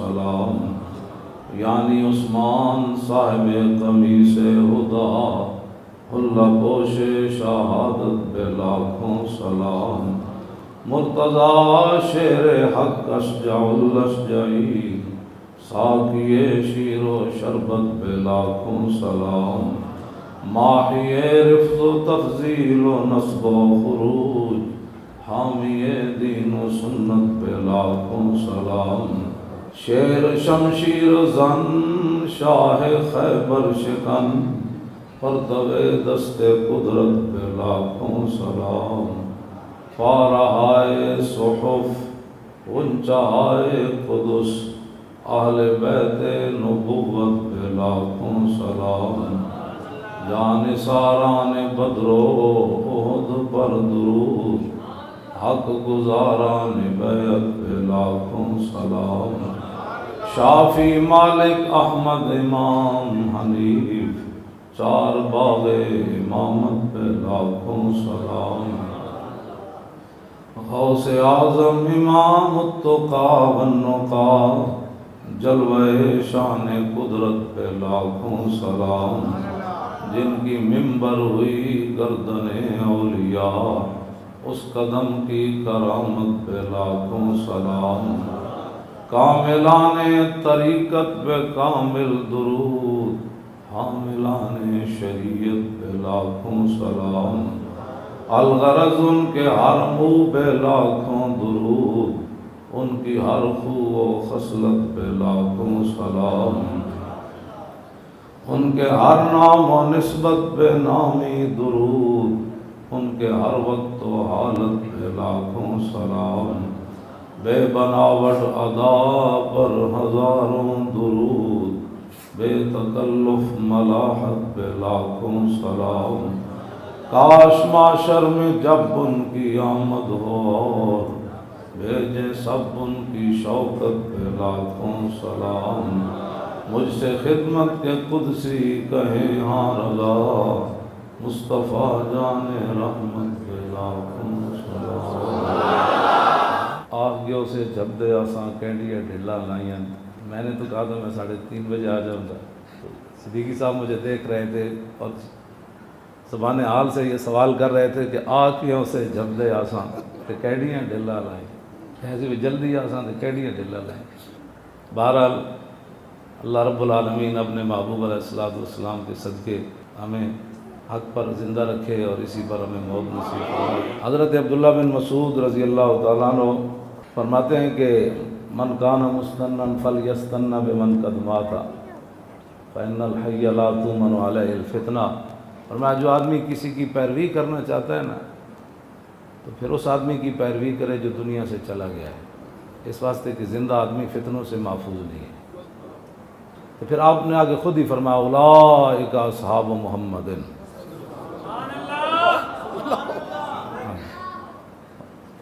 سلام، یعنی عثمان صاحب قمیص ہدا، حلہ پوش شہادت پہ لاکھوں سلام، مرتضیٰ شیر حق اشجع الاشجعی، ساقی شیر و شربت پہ لاکھوں سلام، ماحی رفض و تفضیل و نصب و خروج، حامی دین و سنت پہ لاکھوں سلام، شیر شمشیر زن شاہ خیبر شکن، پرتو دست قدرت پہ لاکھوں سلام، فارہائے صحف غنچہائے قدس، اہل بیت نبوت پہ لاکھوں سلام، جان ساران بدر و احد پر درود، حق گزاران بیعت پہ لاکھوں سلام، شافی مالک احمد امام حنیف، چار باغ امامت پہ لاکھوں سلام، غوث اعظم امام التقا والنقا، جلوہ شان قدرت پہ لاکھوں سلام، جن کی ممبر ہوئی گردن اولیاء، اس قدم کی کرامت پہ لاکھوں سلام، کاملان طریقت پہ کامل درود، حاملان شریعت پہ لاکھوں سلام، الغرض ان کے ہر منہ پہ لاکھوں درود، ان کی ہر خو و خصلت پہ لاکھوں سلام، ان کے ہر نام و نسبت پہ نامی درود، ان کے ہر وقت و حالت پہ لاکھوں سلام، بے بناوٹ ادا پر ہزاروں درود، بے تکلف ملاحت پہ لاکھوں سلام، کاش معاشر میں جب ان کی آمد ہو اور بھیجے سب ان کی شوکت پہ لاکھوں سلام، مجھ سے خدمت کے قدسی کہیں ہاں رضا، مصطفیٰ جان رحمت پہ لاکھوں سلام، آگیوں سے جب دے آساں کینڈیاں ڈھلا لائیں، میں نے تو کہا تھا میں 3:30 بجے آ جاؤں گا، تو صدیقی صاحب مجھے دیکھ رہے تھے اور زبان حال سے یہ سوال کر رہے تھے کہ آنکھوں سے جب دے آساں تو کیڑیاں ڈھلا لائیں، ایسے بھی جلدی آساں تو کیڑیاں ڈھلا لائیں۔ بہرحال اللہ رب العالمین اپنے محبوب علیہ السلام کے صدقے ہمیں حق پر زندہ رکھے اور اسی پر ہمیں موت نصیب فرمائے۔ حضرت عبداللہ بن مسعود رضی اللہ تعالیٰ عنہ فرماتے ہیں کہ من کان مستنن فلیستن بمن قد مات فإن الحی لا تؤمن علیہ الفتنہ، فرمایا جو آدمی کسی کی پیروی کرنا چاہتا ہے نا تو پھر اس آدمی کی پیروی کرے جو دنیا سے چلا گیا ہے، اس واسطے کہ زندہ آدمی فتنوں سے محفوظ نہیں ہے۔ تو پھر آپ نے آگے خود ہی فرمایا اولئک اصحاب محمد،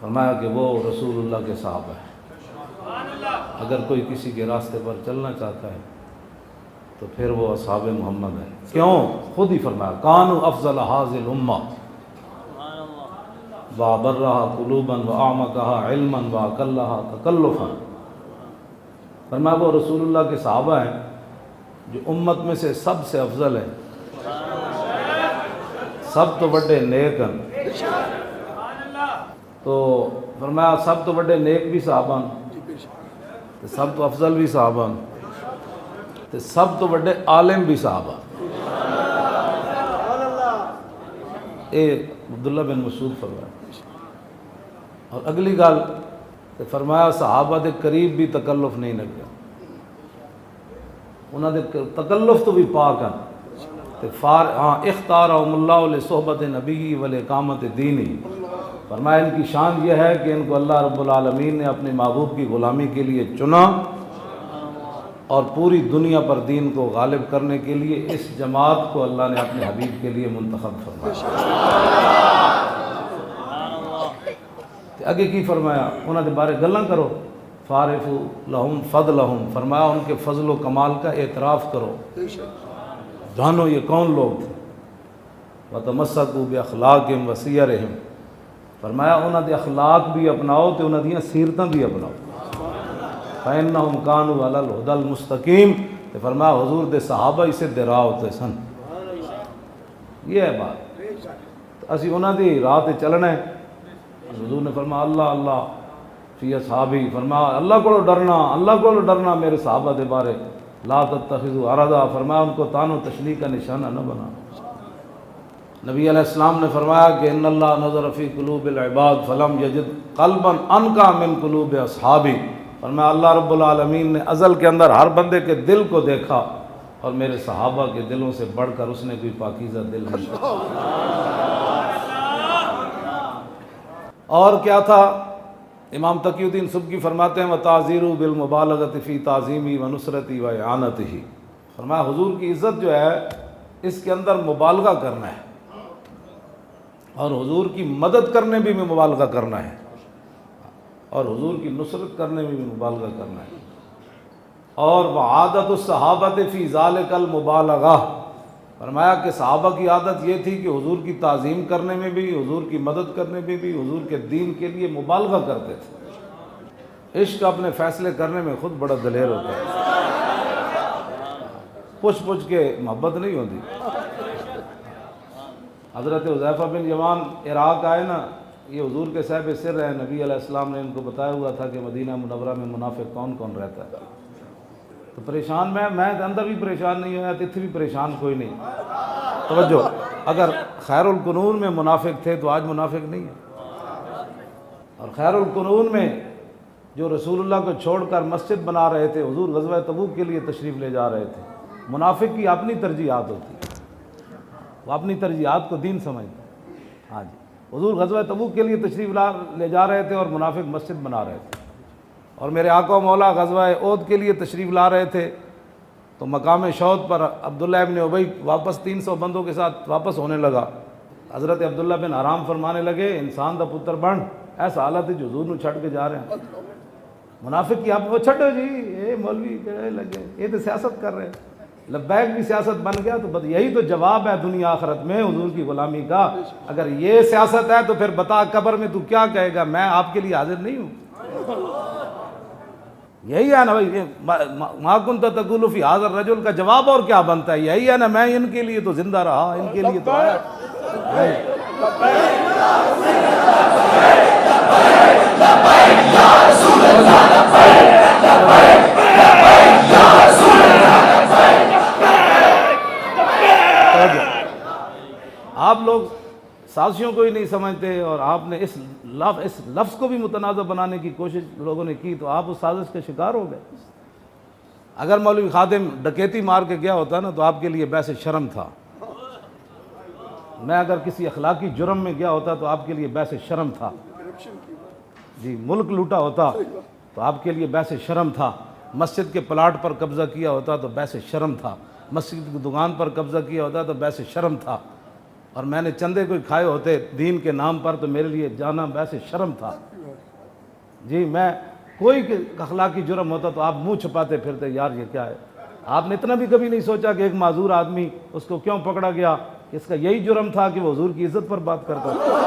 فرمایا کہ وہ رسول اللہ کے صحابہ ہیں۔ اگر کوئی کسی کے راستے پر چلنا چاہتا ہے تو پھر وہ اصحاب محمد ہیں۔ کیوں؟ خود ہی فرمایا کانوا افضل ھذہ الامہ وابرھا قلوبا واعمقھا علما واقلھا تکلفا، فرمایا وہ رسول اللہ کے صحابہ ہیں جو امت میں سے سب سے افضل ہیں، سب تو بڑے نیک ہیں۔ تو فرمایا سب تو بڑے نیک بھی صحابہ ہیں، سب تو افضل بھی صحابہ ہیں، سب تو بڑے عالم بھی صحابہ۔ اے عبداللہ بن مسعود فرمایا، اور اگلی گال فرمایا صحابہ دے قریب بھی تکلف نہیں لگیا، انہاں دے تکلف تو بھی پاک ہیں۔ اختارہم اللہ لصحبت نبی والاقامت دینی، فرمایا ان کی شان یہ ہے کہ ان کو اللہ رب العالمین نے اپنے محبوب کی غلامی کے لیے چنا اور پوری دنیا پر دین کو غالب کرنے کے لیے اس جماعت کو اللہ نے اپنے حبیب کے لیے منتخب فرمایا۔ اگے کی فرمایا انہاں دے بارے گلاں کرو، فارفو لہم فضلہم، فرمایا ان کے فضل و کمال کا اعتراف کرو، جانو یہ کون لوگ تھے۔ وتمسکوا باخلاقہم وسیرہم، فرمایا انہاں دے اخلاق بھی اپناؤ تے انہاں دیاں سیرتاں بھی اپناؤ۔ فإنهم كانوا على الهدى المستقیم. تو فرمایا حضور دے صحابہ اسے دے راہ ہوتے سن. یہ ہے بات. تو اسی انہاں دی راہ تے چلنا ہے. حضور نے فرمایا اللہ اللہ فی اصحابی، فرمایا اللہ کو ڈرنا میرے صحابہ دے بارے. لا تتخذوا عرضا، فرمایا ان کو تان و تشنیع کا نشانہ نہ بنا. نبی علیہ السلام نے فرمایا کہ ان اللہ نظر فی قلوب العباد فلم یجد قلبا انقی من قلوب اصحابی. فرمایا اللہ رب العالمین نے ازل کے اندر ہر بندے کے دل کو دیکھا اور میرے صحابہ کے دلوں سے بڑھ کر اس نے کوئی پاکیزہ دل نہیں دیکھا. اور کیا تھا؟ امام تقی الدین سبکی فرماتے ہیں وَتَعْزِيرُ بِالْمُبَالَغَةِ فِي تَعْظِيمِهِ وَنُصْرَتِهِ وَإِعَانَتِهِ. فرمایا حضور کی عزت جو ہے اس کے اندر مبالغہ کرنا ہے اور حضور کی مدد کرنے میں بھی مبالغہ کرنا ہے اور حضور کی نصرت کرنے میں بھی مبالغہ کرنا ہے. اور وعادت الصحابۃ فی ذالک المبالغہ. فرمایا کہ صحابہ کی عادت یہ تھی کہ حضور کی تعظیم کرنے میں بھی، حضور کی مدد کرنے میں بھی، حضور کے دین کے لیے مبالغہ کرتے تھے. عشق اپنے فیصلے کرنے میں خود بڑا دلیر ہوتا ہے، پوچھ کے محبت نہیں ہوتی. حضرت حذیفہ بن یمان عراق آئے نا، یہ حضور کے صاحب سر ہیں. نبی علیہ السلام نے ان کو بتایا ہوا تھا کہ مدینہ منورہ میں منافق کون کون رہتا ہے. تو پریشان میں اندر بھی پریشان نہیں ہوا، اتنے بھی پریشان کوئی نہیں. توجہ، اگر خیر القرون میں منافق تھے تو آج منافق نہیں ہے. اور خیر القرون میں جو رسول اللہ کو چھوڑ کر مسجد بنا رہے تھے، حضور غزوہ تبوک کے لیے تشریف لے جا رہے تھے. منافق کی اپنی ترجیحات ہوتی، وہ اپنی ترجیحات کو دین سمجھتے. ہاں جی، حضور غزوہ تبوک کے لیے تشریف لے جا رہے تھے اور منافق مسجد بنا رہے تھے. اور میرے آقا و مولا غزوہ احد کے لیے تشریف لا رہے تھے تو مقام شہود پر عبداللہ ابن ابی واپس 300 بندوں کے ساتھ واپس ہونے لگا. حضرت عبداللہ بن حرام فرمانے لگے انسان دا پتر بن، ایسا حالت ہے جو حضور نو چھڑ کے جا رہے ہیں. منافق کی آپ وہ چھڑو جی، اے مولوی کہنے لگے یہ تو سیاست کر رہے ہیں. لبیک بھی سیاست بن گیا. تو بس یہی تو جواب ہے دنیا آخرت میں حضور کی غلامی کا. اگر یہ سیاست ہے تو پھر بتا قبر میں تو کیا کہے گا، میں آپ کے لیے حاضر نہیں ہوں. یہی ہے نا بھائی، ما کنت تقول فی ھذا الرجل کا جواب اور کیا بنتا ہے؟ یہی ہے نا، میں ان کے لیے تو زندہ رہا، ان کے لیے تو آیا. آپ لوگ سازشوں کو ہی نہیں سمجھتے اور آپ نے اس لفظ کو بھی متنازع بنانے کی کوشش لوگوں نے کی تو آپ اس سازش کے شکار ہو گئے. اگر مولوی خادم ڈکیتی مار کے گیا ہوتا نا تو آپ کے لیے باعث شرم تھا. میں اگر کسی اخلاقی جرم میں گیا ہوتا تو آپ کے لیے باعث شرم تھا. جی، ملک لوٹا ہوتا تو آپ کے لیے باعث شرم تھا. مسجد کے پلاٹ پر قبضہ کیا ہوتا تو باعث شرم تھا. مسجد کی دکان پر قبضہ کیا ہوتا تو باعث شرم تھا. اور میں نے چندے کوئی کھائے ہوتے دین کے نام پر تو میرے لیے جانا باعث شرم تھا. جی، میں کوئی اخلاقی جرم ہوتا تو آپ منہ چھپاتے پھرتے یار یہ کیا ہے. آپ نے اتنا بھی کبھی نہیں سوچا کہ ایک معذور آدمی اس کو کیوں پکڑا گیا؟ اس کا یہی جرم تھا کہ وہ حضور کی عزت پر بات کرتا تھا.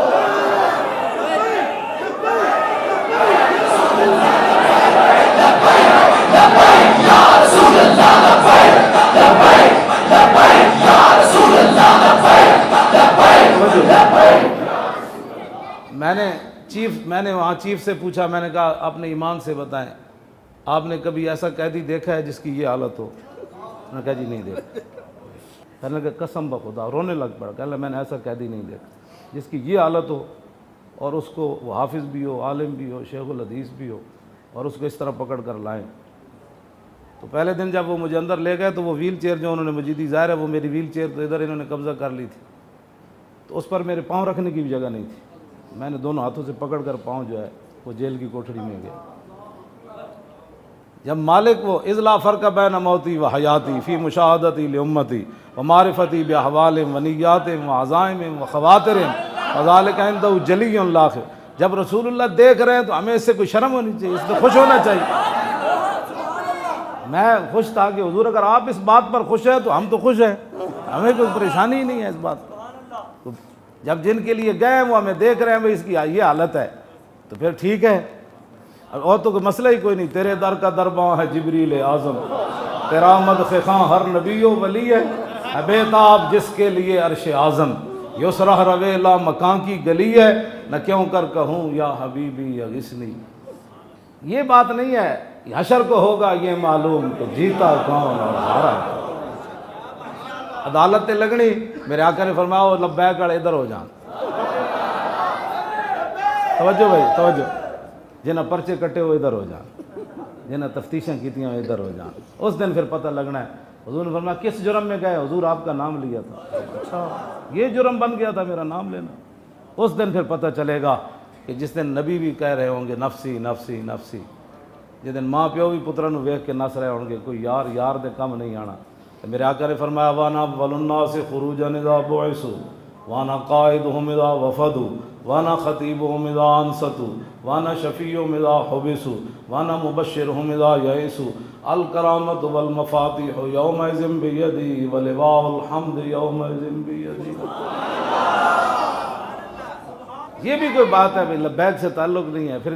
میں نے وہاں چیف سے پوچھا، میں نے کہا اپنے ایمان سے بتائیں آپ نے کبھی ایسا قیدی دیکھا ہے جس کی یہ حالت ہو؟ میں نے کہا جی نہیں دیکھا. میں نے کہا قسم بخدا، رونے لگ پڑا. کہا میں نے ایسا قیدی نہیں دیکھا جس کی یہ حالت ہو اور اس کو وہ حافظ بھی ہو، عالم بھی ہو، شیخ الحدیث بھی ہو اور اس کو اس طرح پکڑ کر لائیں. تو پہلے دن جب وہ مجھے اندر لے گئے تو وہ ویل چیئر جو انہوں نے مجھے دی، ظاہر ہے وہ میری ویل چیئر تو ادھر انہوں نے قبضہ کر لی تھی تو اس پر میرے پاؤں رکھنے کی بھی جگہ نہیں تھی. میں نے دونوں ہاتھوں سے پکڑ کر پاؤں جو ہے وہ جیل کی کوٹھڑی میں گیا. جب مالک وہ اذ لا فرق بین موتی و حیاتی فی مشاہدتی لامتی و معرفتی باحوال و نیات و عزائم و خواتر وذلک عندہ جلی لاخ. جب رسول اللہ دیکھ رہے ہیں تو ہمیں اس سے کوئی شرم ہونی چاہیے، اس سے خوش ہونا چاہیے. میں خوش تھا کہ حضور اگر آپ اس بات پر خوش ہیں تو ہم تو خوش ہیں، ہمیں کوئی پریشانی ہی نہیں ہے اس بات پر. جب جن کے لیے گئے وہ ہمیں دیکھ رہے ہیں بھائی اس کی یہ حالت ہے تو پھر ٹھیک ہے. اور تو کوئی مسئلہ ہی کوئی نہیں، تیرے در کا درباں ہے جبریل اعظم، تیرا مدح خواں ہر نبی و ولی ہے بیتاب جس کے لیے عرش اعظم، یسرہ رویلا مکان کی گلی ہے، نہ کیوں کر کہوں یا حبیبی اغثنی۔ یہ بات نہیں ہے، حشر کو ہوگا یہ معلوم کہ جیتا کون اور ہارا کون۔ عدالت لگنی، میرے آقا نے فرمایا وہ لبیک والے ادھر ہو جان۔ توجہ بھائی توجہ، جنہیں پرچے کٹے ہوئے ادھر ہو جان، جنہیں تفتیشیں کیتیاں ہوئے ادھر ہو جان۔ اس دن پھر پتہ لگنا ہے۔ حضور نے فرمایا کس جرم میں گئے؟ حضور آپ کا نام لیا تھا۔ اچھا یہ جرم بن گیا تھا میرا نام لینا۔ اس دن پھر پتہ چلے گا کہ جس دن نبی بھی کہہ رہے ہوں گے نفسی نفسی نفسی، جس دن ماں پیو بھی پترا نو ویکھ کے نس رہے ہوں گے، کوئی یار یار دے کم نہیں آنا۔ تو میرے آقا نے فرمایا وانا اول الناس خروجا اذا بعثوا وانا قائدهم اذا وفدوا وانا خطیبهم اذا انصتوا وانا شفیعهم اذا حبسوا وانا مبشرهم اذا یئسوا الکرامۃ والمفاتیح یومئذ بیدی ولواء الحمد یومئذ بیدی۔ یہ بھی کوئی بات ہے بھائی، لبیک سے تعلق نہیں ہے۔ پھر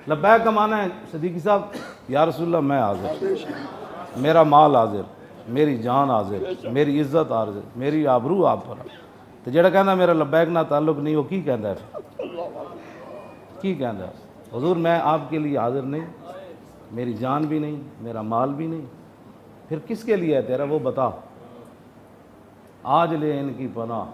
لبیک کا معنی ہے صدیقی صاحب یا رسول اللہ میں حاضر، میرا مال حاضر، میری جان حاضر، میری عزت حاضر، میری آبرو آپ پر۔ تو جڑا کہنا میرا لبیک نہ تعلق نہیں، وہ کی کہندا ہے؟ کی کہندا ہے؟ حضور میں آپ کے لیے حاضر نہیں، میری جان بھی نہیں، میرا مال بھی نہیں، پھر کس کے لیے ہے تیرا وہ بتا۔ آج لے ان کی پناہ،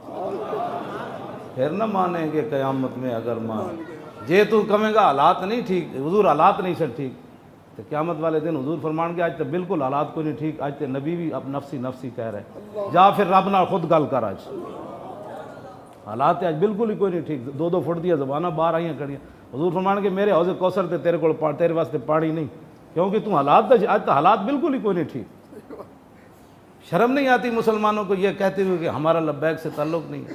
پھر نہ مانیں گے قیامت میں اگر مان۔ جے تو کہیں گا حالات نہیں ٹھیک، حضور حالات نہیں سر ٹھیک، تو قیامت والے دن حضور فرمان گے آج تو بالکل حالات کو نہیں ٹھیک، آج تو نبی بھی اب نفسی نفسی کہہ رہے، جا پھر رب نال خود گل کر، آج حالات آج بالکل ہی کوئی نہیں ٹھیک، دو دو فٹ دیا زبانہ باہر آئیاں کڑیاں۔ حضور فرمان کے میرے حوض کوثر تے تیرے کو تیرے واسطے پانی نہیں، کیونکہ تو حالات آج تو حالات بالکل ہی کوئی نہیں ٹھیک۔ شرم نہیں آتی مسلمانوں کو یہ کہتے ہوئے کہ ہمارا لبیک سے تعلق نہیں ہے؟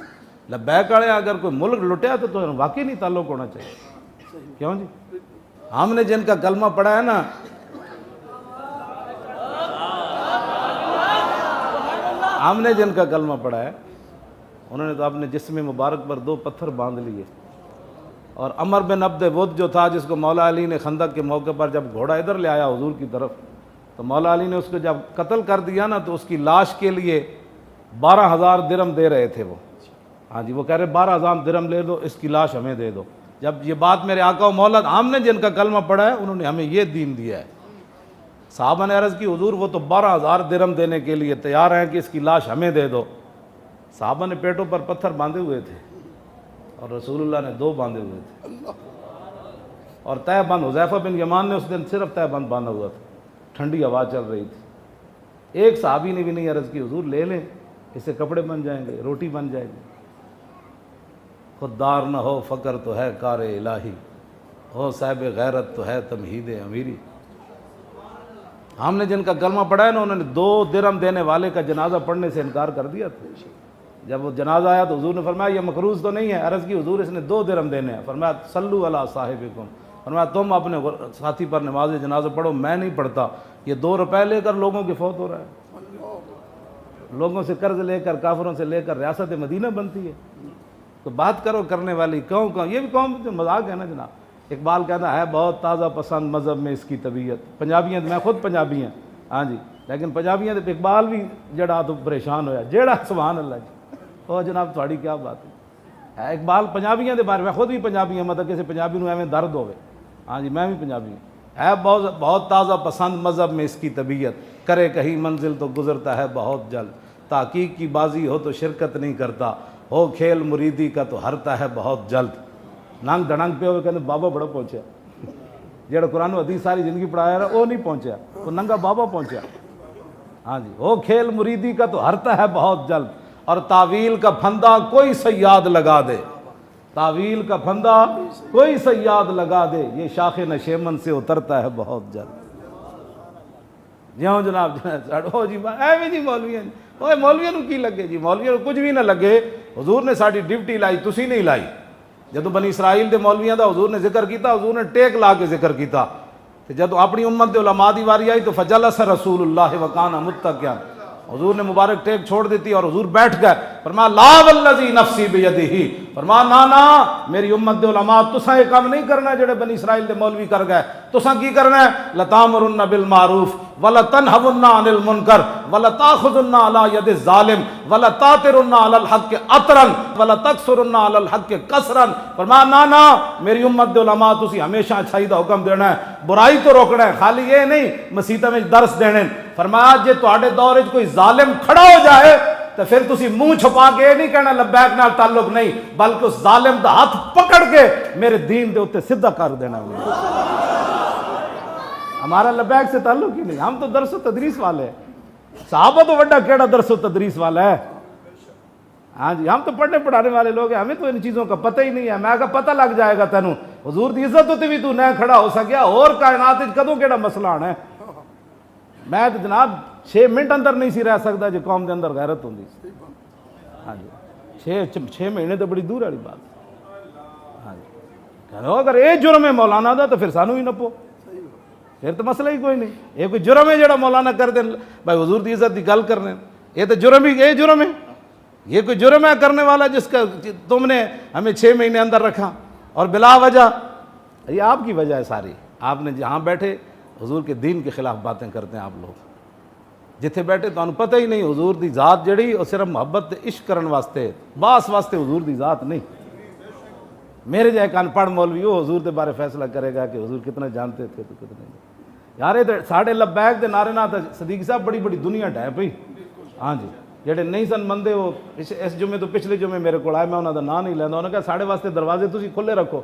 لبیک والے اگر کوئی ملک لٹیا تو واقعی نہیں تعلق ہونا چاہیے۔ کیوں جی؟ ہم نے جن کا کلمہ پڑھا ہے نا، ہم نے جن کا کلمہ پڑھا ہے انہوں نے تو اپنے جسم مبارک پر 2 پتھر باندھ لیے، اور عمر بن عبد ود جو تھا جس کو مولا علی نے خندق کے موقع پر جب گھوڑا ادھر لے آیا حضور کی طرف، تو مولا علی نے اس کو جب قتل کر دیا نا تو اس کی لاش کے لیے 12,000 درہم دے رہے تھے وہ۔ ہاں جی، وہ کہہ رہے 12,000 درہم لے دو، اس کی لاش ہمیں دے دو۔ جب یہ بات میرے آقا و مولا ہم نے جن کا کلمہ پڑھا ہے انہوں نے ہمیں یہ دین دیا ہے۔ صحابہ نے عرض کی حضور وہ تو 12,000 درہم دینے کے لیے تیار ہیں کہ اس کی لاش ہمیں دے دو۔ صحابہ نے پیٹوں پر پتھر باندھے ہوئے تھے اور رسول اللہ نے 2 باندھے ہوئے تھے، اور تہ بند حذیفہ بن یمان نے اس دن صرف تہ بند باندھا ہوا تھا، ٹھنڈی ہوا چل رہی تھی۔ ایک صحابی نے بھی نہیں عرض کی حضور لے لیں، اس سے کپڑے بن جائیں گے، روٹی بن جائے گی۔ خوددار نہ ہو فقر تو ہے کار الہی، ہو صاحب غیرت تو ہے تمہید امیری۔ ہم نے جن کا کلمہ پڑھا ہے نا انہوں نے 2 درہم دینے والے کا جنازہ پڑھنے سے انکار کر دیا تھا۔ جب وہ جنازہ آیا تو حضور نے فرمایا یہ مقروض تو نہیں ہے؟ عرض کی حضور اس نے 2 درہم دینے ہیں۔ فرمایا صلو علی صاحبکم، فرمایا تم اپنے ساتھی پر نماز جنازہ پڑھو، میں نہیں پڑھتا۔ یہ 2 روپے لے کر لوگوں کی فوت ہو رہا ہے، لوگوں سے قرض لے کر کافروں سے لے کر ریاست مدینہ بنتی ہے۔ تو بات کرو کرنے والی، کیوں یہ بھی قوم مذاق ہے نا جناب۔ اقبال کہتا ہے بہت تازہ پسند مذہب میں اس کی طبیعت، پنجابیاں میں خود پنجابی ہیں ہاں جی، لیکن پنجابیاں اقبال بھی جڑا تو پریشان ہویا جیڑا سبحان اللہ جی۔ او جناب تھوڑی کیا بات ہے، اقبال پنجابیاں دے بارے میں خود بھی پنجابی ہیں، مطلب کسی پنجابی نو ایویں درد ہوئے، ہاں جی میں بھی پنجابی ہوں۔ ہے بہت تازہ پسند مذہب میں اس کی طبیعت، کرے کہیں منزل تو گزرتا ہے بہت جلد، تحقیق کی بازی ہو تو شرکت نہیں کرتا، ہو کھیل مریدی کا تو ہرتا ہے بہت جلد۔ ننگ دڑنگ پہ ہوئے کہتے بابا بڑا پہنچیا، جڑا قرآن و حدیث ساری زندگی پڑھایا رہا وہ نہیں پہنچیا، وہ ننگا بابا پہنچیا۔ ہاں جی، ہو کھیل مریدی کا تو ہرتا ہے بہت جلد، اور تعویل کا پھندا کوئی صیاد لگا دے، تعویل کا پھندا کوئی صیاد لگا دے، یہ شاخ نشیمن سے اترتا ہے بہت جلد۔ جیوں جناب ہو جی ایویں جی مولوی ہیں، اوے مولویوں نو کی لگے جی، مولویوں نو کچھ بھی نہ لگے، حضور نے ساری ڈیوٹی لائی تسی نہیں لائی۔ جدو بنی اسرائیل دے مولویاں دا حضور نے ذکر کیتا، حضور نے ٹیک لا کے ذکر کیتا، تے جدو اپنی امت دے علماء دی واری آئی تو فجلس رسول اللہ وکان متکئا، حضور نے مبارک ٹیک چھوڑ دیتی اور حضور بیٹھ گئے، فرمایا لا والذی نفسی بیدہ، فرمایا نا میری امت دے علماء تساں یہ کام نہیں کرنا جڑے بنی اسرائیل دے مولوی کر گئے، تساں کی کرنا ہے لتامرن بالمعروف ولتنہون عن المنکر ولتاخذن علی ید الظالم ولتاترن علی الحق اطرا ولتکثرن علی الحق کثرا، فرمایا نا میری امت دے علماء تسی ہمیشہ اچھائی دا حکم دینا ہے، برائی تو روکنا ہے، خالی یہ نہیں مسیتاں وچ درس دینے، فرمایا جے تواڈے دور وچ کوئی ظالم کھڑا ہو جائے تو پھر تسی منہ چھپا کے یہ نہیں کہنا لبیک نال تعلق نہیں، بلکہ اس ظالم دا ہاتھ پکڑ کے میرے دین دے اوتے سیدھا کر دینا۔ ہمارا لبیک سے تعلق ہی نہیں، ہم تو درس و تدریس والے ہیں، صحابہ تو بڑا کیڑا درس و تدریس والا ہے، ہاں جی ہم تو پڑھنے پڑھانے والے لوگ ہیں، ہمیں تو ان چیزوں کا پتہ ہی نہیں ہے۔ میں کہا پتہ لگ جائے گا تینوں، حضور دی عزت ہوتی بھی تو نہ کھڑا ہو سکیا، اور کائنات وچ کدوں کیڑا مسئلہ آنا ہے؟ میں تو جناب 6 منٹ اندر نہیں سی رہ سکتا جو قوم دے اندر غیرت ہوندی، ہاں جی 6 مہینے تو بڑی دور والی بات، ہاں جی اگر یہ جرم ہے مولانا دا تو پھر سانو ہی نپو، پھر تو مسئلہ ہی کوئی نہیں، یہ کوئی جرم ہے جڑا مولانا کر دیں بھائی حضور دی عزت دی گل کرنے، یہ تو جرم ہی، یہ جرم ہے، یہ کوئی جرم ہے کرنے والا جس کا تم نے ہمیں 6 مہینے اندر رکھا اور بلا وجہ، یہ آپ کی وجہ ہے ساری، آپ نے جہاں بیٹھے حضور کے دین کے خلاف باتیں کرتے ہیں آپ لوگ، جتھے بیٹھے تو انہوں پتہ ہی نہیں حضور دی ذات جڑی اور صرف محبت عشق کرن واسطے باس واسطے حضور دی ذات نہیں۔ میرے جائے کان پڑھ مولوی وہ حضور دے بارے فیصلہ کرے گا کہ حضور کتنے جانتے تھے تو کتنے نہیں۔ یار یہ ساڑھے لبیک دے نعرے نہ صدیق صاحب بڑی بڑی دنیا ڈھائے پئی، ہاں جی جڑے نہیں سن مندے وہ اس جمعے تو پچھلے جمعے میرے کو آئے، میں انہوں دا نام نہیں لینا، انہوں نے کہا ساڑھے واسطے دروازے تسی کھلے رکھو،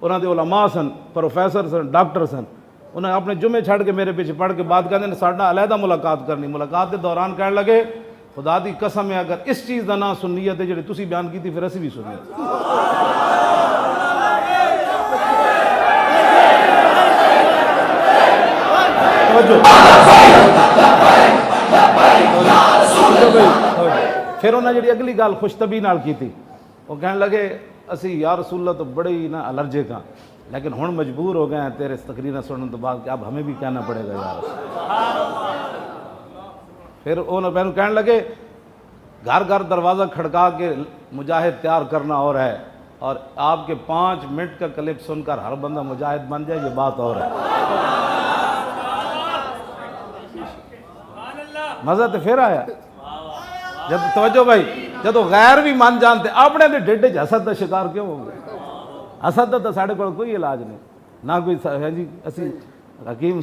انہوں دے علماء سن، پروفیسر سن، ڈاکٹر سن، انہیں اپنے جمعے چھڑ کے میرے پیچھے پڑھ کے بات کرنے نے ساڑھا علیحدہ ملاقات کرنی، ملاقات کے دوران کہنے لگے خدا دی قسم ہے اگر اس چیز دا نام سنیت ہے جڑی تسی بیان کی تھی پھر اسی بھی سنیت۔ پھر انہیں جڑی اگلی گال خوش طبی نال کی تھی، وہ کہنے لگے اسی یا رسول اللہ تو بڑی نا الرجک ہاں، لیکن ہن مجبور ہو گئے ہیں تیرے تقریر سننے تو بعد کہ اب ہمیں بھی کہنا پڑے گا یار۔ پھر انہوں کہنے لگے گھر گھر دروازہ کھڑکا کے مجاہد تیار کرنا اور ہے، اور آپ کے 5 منٹ کا کلپ سن کر ہر بندہ مجاہد بن جائے یہ بات اور ہے۔ مزہ تو پھر آیا جب توجہ بھائی جب غیر بھی مان جانتے اپنے دے ڈیڈے حسد دا شکار کیوں ہو گئے؟ حسد دا ساڑھے کو کوئی علاج نہیں، نہ کوئی ہے جی اسی حکیم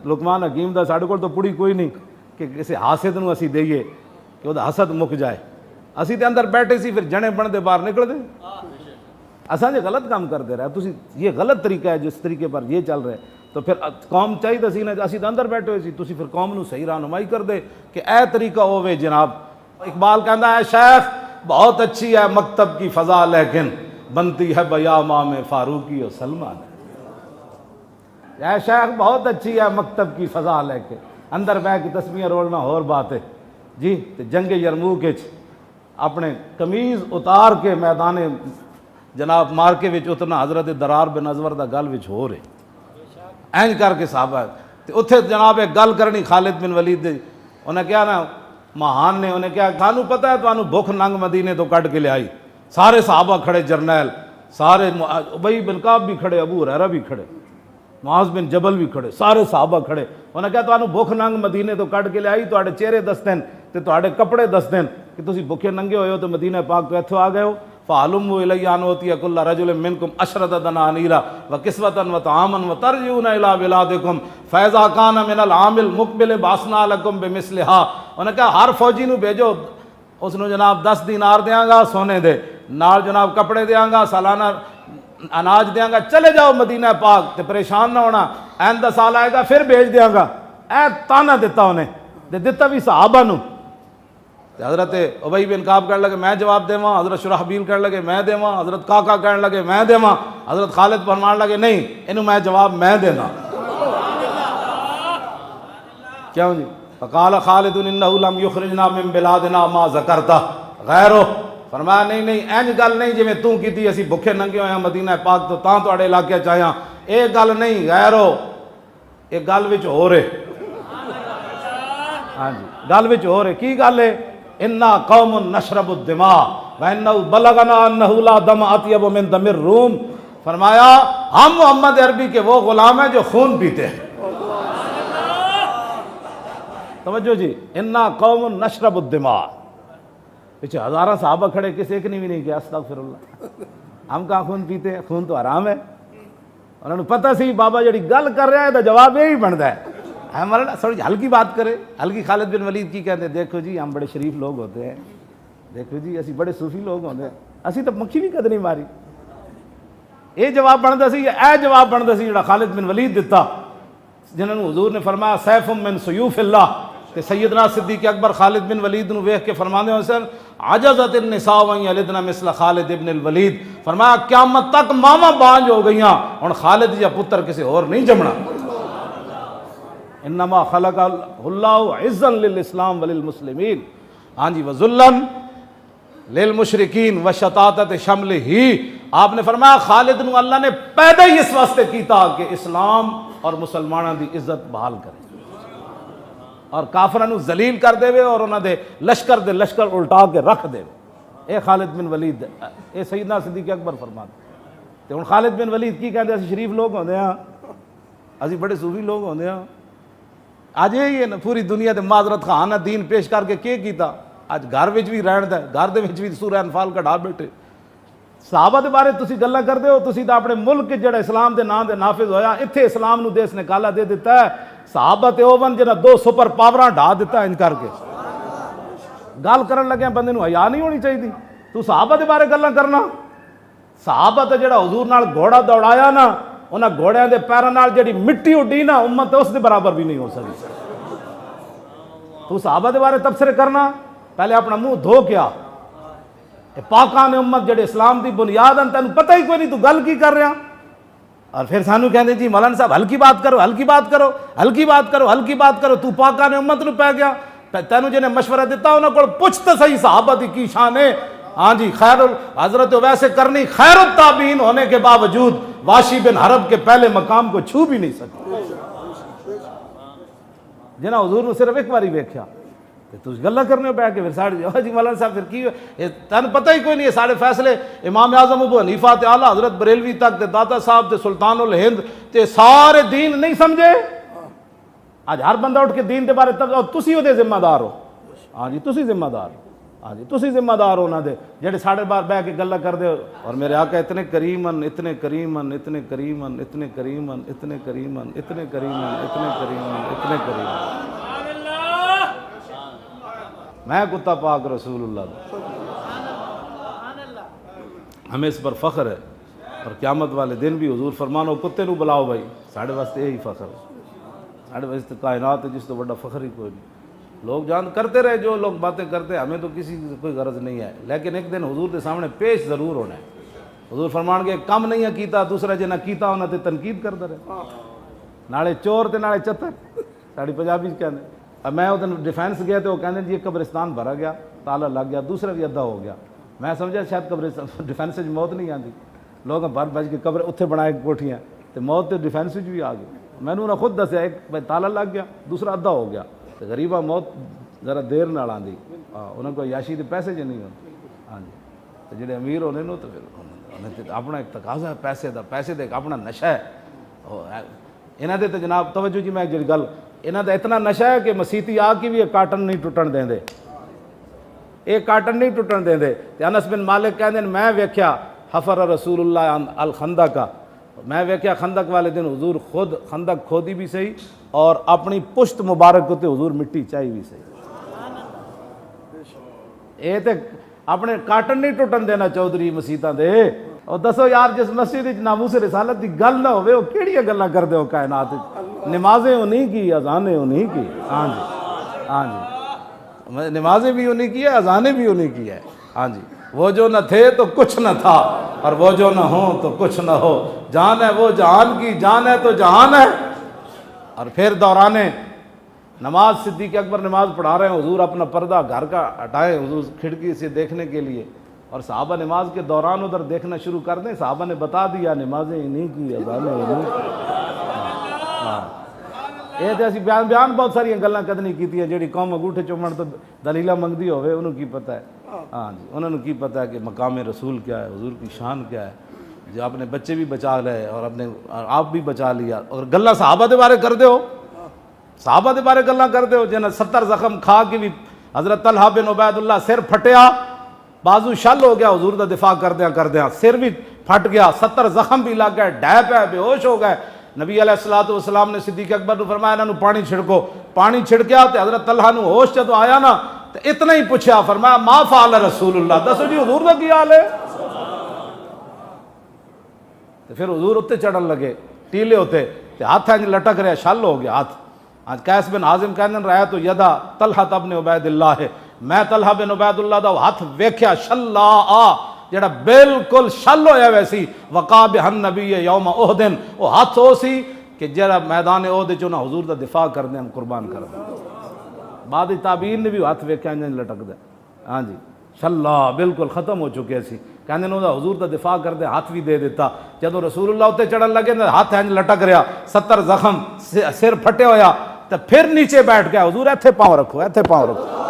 لقمان حکیم دا ساڑھے کو تو پوری کوئی نہیں کہ کسی حاسد نو اسی دئیے کہ وہ دا حسد مک جائے، اسی دے اندر بیٹھے سی پھر جنے بن دے باہر نکل دے، اساں جو غلط کام کر دے رہا ہے تسی یہ غلط طریقہ ہے جس طریقے پر یہ چل رہے ہیں، تو پھر قوم چاہیے تسی نا اسی دے اندر بیٹھے ہوئے سی تسی پھر قوم نو صحیح رہنمائی کر دے کہ اے طریقہ ہوئے جناب۔ اقبال کہتا ہے شیخ بہت اچھی ہے مکتب کی فضا لیکن بنتی ہے بیامام فاروقی و سلمان، اے شیخ بہت اچھی ہے مکتب کی فضا لیکن اندر بہ کے تسبیحاں رولنا اور بات ہے جی۔ تو جنگ یرموک اپنے قمیض اتار کے میدان جناب مارکے وچ اترنا حضرت درار بن ازور دا گل وچ ہو رہے اینج کر کے صحابہ تے اتھے جناب ایک گل کرنی خالد بن ولید دے، انہیں کیا نا مہان نے انہیں کیا تھانوں پتہ ہے تھانوں بھوک ننگ مدینے تو کٹ کے لے آئی، سارے صحابہ کھڑے، جرنیل سارے، ابی بن کعب بھی کھڑے، ابو ہریرہ بھی کھڑے، معاذ بن جبل بھی کھڑے، سارے صحابہ کھڑے، انہیں کہا تھانوں بھوک ننگ مدینے تو کٹ کے لے آئی، تواڈے چہرے دسدن تے تواڈے کپڑے دسدن کہ تسی بھوکے ننگے ہوئے ہو تو مدینہ پاک تو ایتھوں آ گئے ہو، فَعَلُمُّ إِلَيَّ أَنْ أُوتِيَ كُلَّ رَجُلٍ مِّنْكُمْ عَشْرَةَ دَنَانِيرَ وَكِسْوَةً وَطَعَامًا وَتَرْجِعُونَ إِلَىٰ بِلَادِكُمْ فَإِذَا كَانَ مِنَ الْعَامِ الْمُقْبِلِ بَعَثْنَا لَكُمْ بِمِثْلِهَا، انہوں نے کہا ہر فوجی نو بھیجو اس نو جناب 10 دینار دیاں گا سونے دے نال، جناب کپڑے دیاں گا، سالانہ اناج دیاں گا، چلے جاؤ مدینہ پاک تے پریشان نہ ہونا، آئندہ سال آئے گا پھر بھیج دیاں گا، اے تانا دیتا انہیں تے دیتا بھی صحابہ نو۔ حضرت ابی بن کعب کہنے لگے میں جواب دیواں، حضرت شرحبیل کہنے لگے میں دیواں، حضرت کاکا کہنے لگے میں دیواں، حضرت خالد فرمان لگے نہیں انہوں میں جواب میں دینا۔ کیوں جی؟ فقال خالد انہ لم یخرجنا من بلادنا ما ذکرتا غیرو، فرمایا نہیں نہیں اینج گل نہیں جی تو کیتی اسی بھکھے ننگے ہوئے ہیں مدینہ پاک تو تاں تواڈے علاقے چاہیاں، اے گل نہیں غیرو، اے گل وچ ہو رہے، ہاں جی گل وچ ہو رہے، کی گل ہے انا قوم نشرب الدماء وانہ بلغنا انہ لا دم اطیب من دم الروم، فرمایا ہم محمد عربی کے وہ غلام ہیں جو خون پیتے ہیں۔ توجہ جی، انا قوم نشرب الدماء، پیچھے ہزارہ صحابہ کھڑے، کسی ایک نے بھی نہیں کیا استغفر اللہ، ہم کہاں خون پیتے ہیں، خون تو حرام ہے۔ انہوں نے پتہ سی بابا جڑی گل کر رہا ہے تو جواب یہی بنتا ہے، ہمارا تھوڑی ہلکی بات کرے، ہلکی۔ خالد بن ولید کی کہتے ہیں دیکھو جی ہم بڑے شریف لوگ ہوتے ہیں، دیکھو جی اسی بڑے صوفی لوگ ہوتے ہیں، اسی تو مکھی بھی کد نہیں ماری۔ یہ جواب بنتا سی، اے جواب بنتا سی جڑا خالد بن ولید دیتا، جنہوں نے حضور نے فرمایا سیف من سیوف اللہ، کہ سیدنا صدیق اکبر خالد بن ولید نو ویکھ کے فرماندے ہو سن عجزت النساء وان یلدن مثل خالد ابن الولید، فرمایا قیامت تک ماما بانج ہو گئیاں، ہن خالد یا پتر کسی اور نہیں جمنا۔ انما خلق اللہ عزا للاسلام وللمسلمین، ہاں جی، وذلا للمشرکین وشتاتت شملہ، آپ نے فرمایا خالد نو اللہ نے پیدا ہی اس واسطے کیتا کہ اسلام اور مسلمانوں دی عزت بحال کرے اور کافراں نو ذلیل کر دے اور انہاں دے لشکر الٹا کے رکھ دے۔ اے خالد بن ولید، اے سیدنا صدیق اکبر فرماتے تے ہن خالد بن ولید کی کہندے اسی شریف لوگ ہوندے ہاں، اسی بڑے صوفی لوگ ہوندے ہاں۔ اج یہ پوری دنیا تے معذرت خانہ دین پیش کر کے کیتا، اج گھر وچ بھی رہن دا، گھر دے وچ بھی سورہ انفال کڈھا بیٹھے۔ صحابہ دے بارے تسی گلاں کردے ہو، تسی تا اپنے ملک جڑا اسلام دے نام دے نافذ ہویا، ایتھے اسلام نو دیس نکالا دے دیتا ہے۔ صحابہ تے اوون جنہاں دو سپر پاوراں ڈھا دیتا ہے ان کر کے، گل کرن لگے بندے نو حیا نہیں ہونی چاہیے۔ تو صحابہ دے بارے گلاں کرنا، صحابہ تے جڑا حضور نال گھوڑا دوڑایا نا، انہاں گھوڑیاں دے پیراں نال جڑی مٹی اڈی نا، امت اس دے برابر بھی نہیں ہو سکتی۔ تو صحابہ دے بارے تبصرے کرنا، پہلے اپنا منہ دھو کیا، پاکان امت جڑے اسلام دی بنیاد ہیں، تینوں پتہ ہی کوئی نہیں تو گل کی کر رہا، اور پھر سانو کہندے جی مولانا صاحب ہلکی بات کرو، ہلکی بات کرو، ہلکی بات کرو، ہلکی بات کرو۔ تو پاکان امت نو پہ گیا، تینوں جنہیں مشورہ دیتا انہوں کو پوچھ تو صحیح صحابہ دی کی شان ہے۔ ہاں جی، خیر حضرت ویسے کرنی خیر التابعین ہونے کے باوجود واشی بن حرب کے پہلے مقام کو چھو بھی نہیں سکتے، جنہاں حضور نے صرف ایک باری ویکھیا تو گلا کرنے پہ کے پھر ساڑھے جی مولانا صاحب پھر کی تین پتہ ہی کوئی نہیں ہے۔ سارے فیصلے امام اعظم ابو حنیفہ تے اعلیٰ حضرت بریلوی تک تے داتا صاحب تے سلطان الہند تے سارے دین نہیں سمجھے۔ آج ہر بندہ اٹھ کے دین دے بارے تسی او دے ذمہ دار ہو، ہاں جی تسی ذمہ دار ہو، ہاں جی تسی ذمہ دار ہو نہ دے جڑے ساڑھے بار بہ کے گلا کر دے۔ اور میرے آقا اتنے کریمن اتنے کریمن اتنے کریمن اتنے کریمن اتنے کریمن اتنے کریمن اتنے کریمن اتنے کریمن، میں کتا پاک رسول اللہ دا، ہمیں اس پر فخر ہے۔ اور قیامت والے دن بھی حضور فرمانو کتے نو بلاؤ بھائی، ساڑھے واسطے یہی فخر ہے، ساڑھے واسطے کائنات ہے جس تو بڑا فخر ہی کوئی نہیں۔ لوگ جان کرتے رہے جو لوگ باتیں کرتے، ہمیں تو کسی سے کوئی غرض نہیں ہے، لیکن ایک دن حضور کے سامنے پیش ضرور ہونا ہے۔ حضور فرمان گے کم نہیں ہے کیتا، دوسرا جنہ کیتا ہونا تے تنقید کرتا رہے، نالے چور تے نالے چتر، ساڑی پنجابی کہنے۔ اب میں وہ دن ڈیفینس گیا تو وہ کہنے جی قبرستان بھرا گیا، تالا لگ گیا، دوسرا بھی ادھا ہو گیا۔ میں سمجھا شاید قبرستان ڈیفینس موت نہیں آتی، لوگ بھر بج کے قبر اتنے بنائے کوٹھیاں تو موت تو ڈیفینس بھی آ گئی۔ میں نے انہیں خود دسیا، ایک تالا لگ گیا، دوسرا ادھا ہو گیا، تو غریبہ موت ذرا دیر نال آندی، انہیں کوئی عیاشی کے پیسے جو نہیں ہوتے، ہاں جی تو جڑے امیر ہونے نو تو پھر اپنا ایک تقاضا ہے پیسے دا، پیسے دے اپنا نشہ ہے انہاں دے۔ تو جناب توجہ جی، میں ایک جڑی گل، انہاں دا اتنا نشہ ہے کہ مسیتی آ کے بھی ایک کاٹن نہیں ٹوٹن دیں دے، ایک کاٹن نہیں ٹوٹن دیں دے۔ انس بن مالک کہندے میں ویکھیا حفر رسول اللہ الخندق کا، میں ویکھیا خندق والے دن حضور خود خندق کھودی بھی صحیح اور اپنی پشت مبارک کو تے حضور مٹی چاہی بھی صحیح۔ اے تے اپنے کاٹن نہیں ٹوٹن دینا چودھری مسیتاں دے۔ اور دسو یار جس مسجد وچ ناموس رسالت دی گل نہ ہوے، او کیڑیاں گلاں کردے ہو کائنات وچ؟ نمازیں انہیں کی، اذانیں انہیں کی، ہاں جی ہاں جی، نمازیں بھی انہیں کی ہے، اذانیں بھی انہیں کی ہے، ہاں جی۔ وہ جو نہ تھے تو کچھ نہ تھا، اور وہ جو نہ ہوں تو کچھ نہ ہو، جان ہے وہ جہان کی، جان ہے تو جہان ہے۔ اور پھر دورانے نماز صدیق اکبر نماز پڑھا رہے ہیں، حضور اپنا پردہ گھر کا ہٹائے، حضور کھڑکی سے دیکھنے کے لیے، اور صحابہ نماز کے دوران ادھر دیکھنا شروع کر دیں۔ صحابہ نے بتا دیا نمازیں انہیں کی، اذانیں انہیں کی، یہ تو اسی بیان بہت ساری گلاں کدنی کیتی ہیں جیڑی قوم انگوٹھے چومن تو دلیلہ منگدی ہوئے انہوں کی پتہ ہے. ہاں جی انہوں نے کی پتہ ہے کہ مقام رسول کیا ہے, حضور کی شان کیا ہے. جو اپنے بچے بھی بچا لے اور اپنے آپ بھی بچا لیا. اور گلاں صحابہ دے بارے کر دیو, صحابہ دے بارے گلاں کر دیو جنہیں 70 زخم کھا کے بھی حضرت طلحہ بن عبید اللہ سر پھٹیا, بازو شل ہو گیا, حضور دا دفاع کردیاں سر بھی پھٹ گیا, 70 زخم بھی لگ گئے, ڈیپ ہے, بے ہوش ہو گئے. نبی علیہ الصلوۃ والسلام نے صدیق اکبر نے فرمایا انہوں پانی چھڑکو. پانی چھڑکیا تو حضرت طلحہ نو ہوش جدو آیا نا تو اتنا ہی پوچھا, فرمایا ما فعل رسول اللہ, دسو جی حضور دا کی حال ہے. تو پھر حضور اتنے چڑھن لگے ٹیلے ہوتے تو ہاتھ لٹک رہے, شل ہو گیا ہاتھ. آج قیس بن عازم کہنے رہا تو یدا طلحہ بن عبید اللہ ہے, میں طلحہ بن عبید اللہ دا ہاتھ ویکھیا شلا جڑا بالکل شل ہویا ویسی. وقع بہ النبی یوم احد, وہ ہاتھ ہو سی کہ جڑا میدان احد چ انہاں حضور دا دفاع کر دیں, قربان کر دیں. بعد تابعین نے بھی ہاتھ ویکھیا انج لٹک دے. ہاں جی شلا بالکل ختم ہو چکے سی, کہندے انہاں حضور دا دفاع کر دے, ہاتھ بھی دے دیتا. جدوں رسول اللہ اتنے چڑھن لگے نا ہاتھ انج لٹک رہا, 70 زخم, سر پھٹے ہویا, تو پھر نیچے بیٹھ گیا. حضور ایتھے پاؤں رکھو, ایتھے پاؤں رکھو.